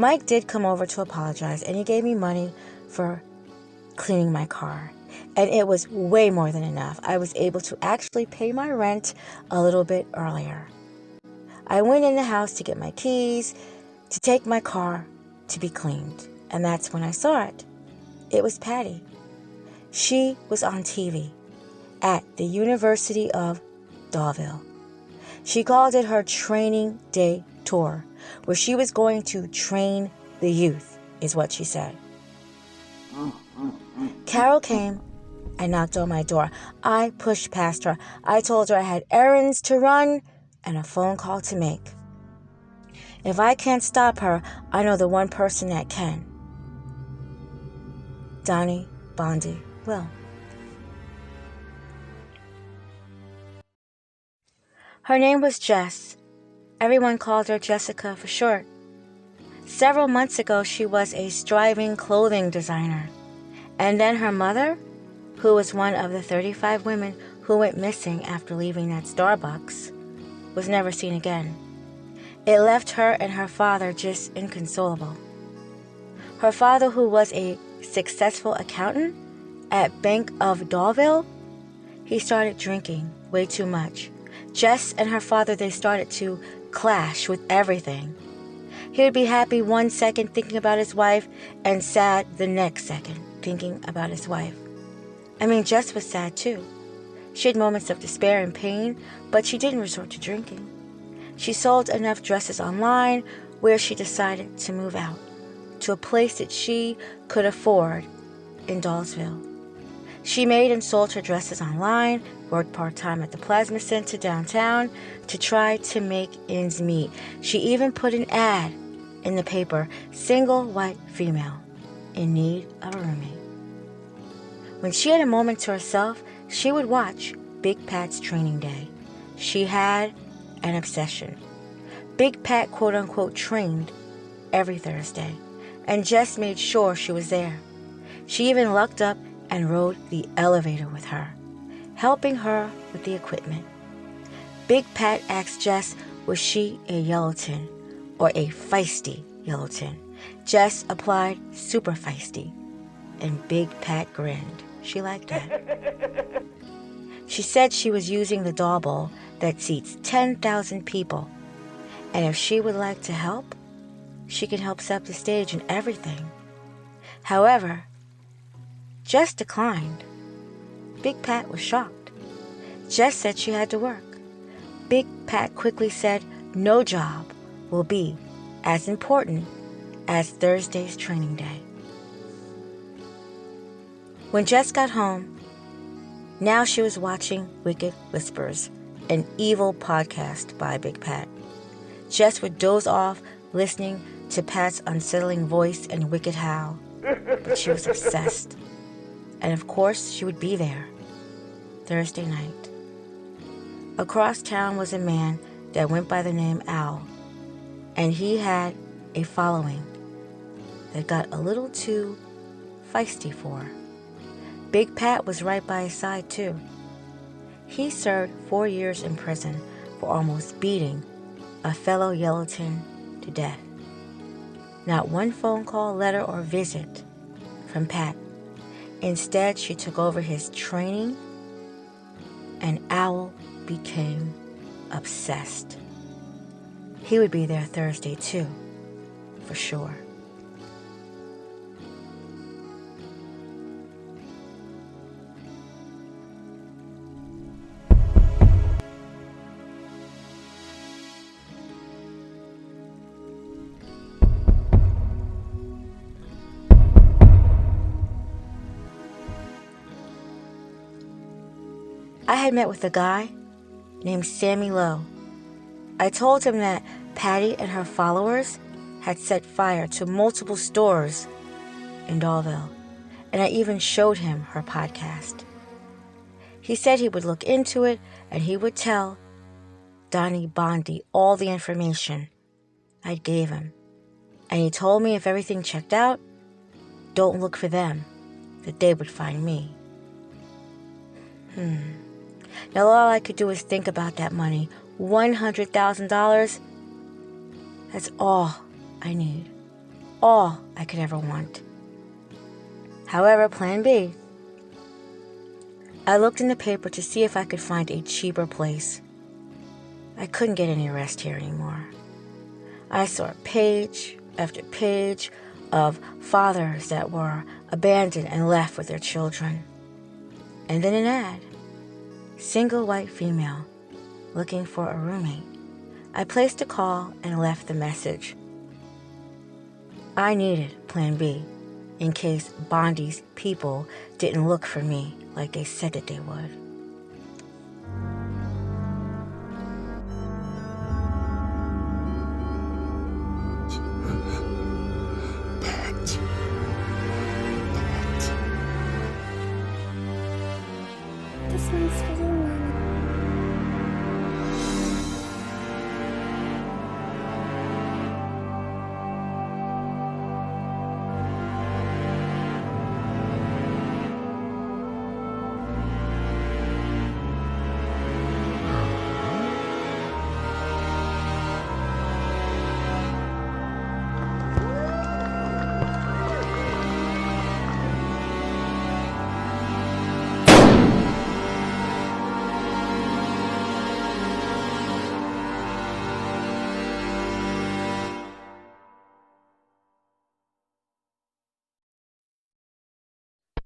Mike did come over to apologize, and he gave me money for cleaning my car. And it was way more than enough. I was able to actually pay my rent a little bit earlier. I went in the house to get my keys, to take my car to be cleaned. And that's when I saw it. It was Patty. She was on TV at the University of Deauville. She called it her training day tour, where she was going to train the youth, is what she said. Carol came and knocked on my door. I pushed past her. I told her I had errands to run and a phone call to make. If I can't stop her, I know the one person that can. Donnie Bondi will. Her name was Jess. Everyone called her Jessica for short. Several months ago, she was a striving clothing designer. And then her mother, who was one of the 35 women who went missing after leaving that Starbucks, was never seen again. It left her and her father just inconsolable. Her father, who was a successful accountant at Bank of Deauville, he started drinking way too much. Jess and her father, they started to clash with everything. He would be happy one second thinking about his wife and sad the next second thinking about his wife. I mean, Jess was sad too. She had moments of despair and pain, but she didn't resort to drinking. She sold enough dresses online where she decided to move out to a place that she could afford in Dallsville. She made and sold her dresses online, worked part-time at the Plasma Center downtown to try to make ends meet. She even put an ad in the paper, single white female in need of a roommate. When she had a moment to herself, she would watch Big Pat's training day. She had an obsession. Big Pat, quote-unquote, trained every Thursday, and Jess made sure she was there. She even lucked up and rode the elevator with her, helping her with the equipment. Big Pat asked Jess, was she a Yellowton or a feisty Yellowton? Jess applied super feisty, and Big Pat grinned. She liked that. She said she was using the doll bowl that seats 10,000 people, and if she would like to help, she could help set up the stage and everything. However, Jess declined. Big Pat was shocked. Jess said she had to work. Big Pat quickly said no job will be as important as Thursday's training day. When Jess got home, now she was watching Wicked Whispers, an evil podcast by Big Pat. Jess would doze off listening to Pat's unsettling voice and wicked howl, but she was obsessed. And of course, she would be there Thursday night. Across town was a man that went by the name Al, and he had a following that got a little too feisty for her. Big Pat was right by his side, too. He served 4 years in prison for almost beating a fellow Yellowton to death. Not one phone call, letter, or visit from Pat. Instead, she took over his training, and Owl became obsessed. He would be there Thursday, too, for sure. I had met with a guy named Sammy Lowe. I told him that Patty and her followers had set fire to multiple stores in Deauville, and I even showed him her podcast. He said he would look into it and he would tell Donnie Bondi all the information I gave him. And he told me if everything checked out, don't look for them, that they would find me. Now all I could do is think about that money. $100,000. That's all I need. all I could ever want. However, plan B. I looked in the paper to see if I could find a cheaper place. I couldn't get any rest here anymore. I saw page after page of fathers that were abandoned and left with their children. And then an ad. Single white female looking for a roommate. I placed a call and left the message. I needed plan B in case Bondi's people didn't look for me like they said that they would.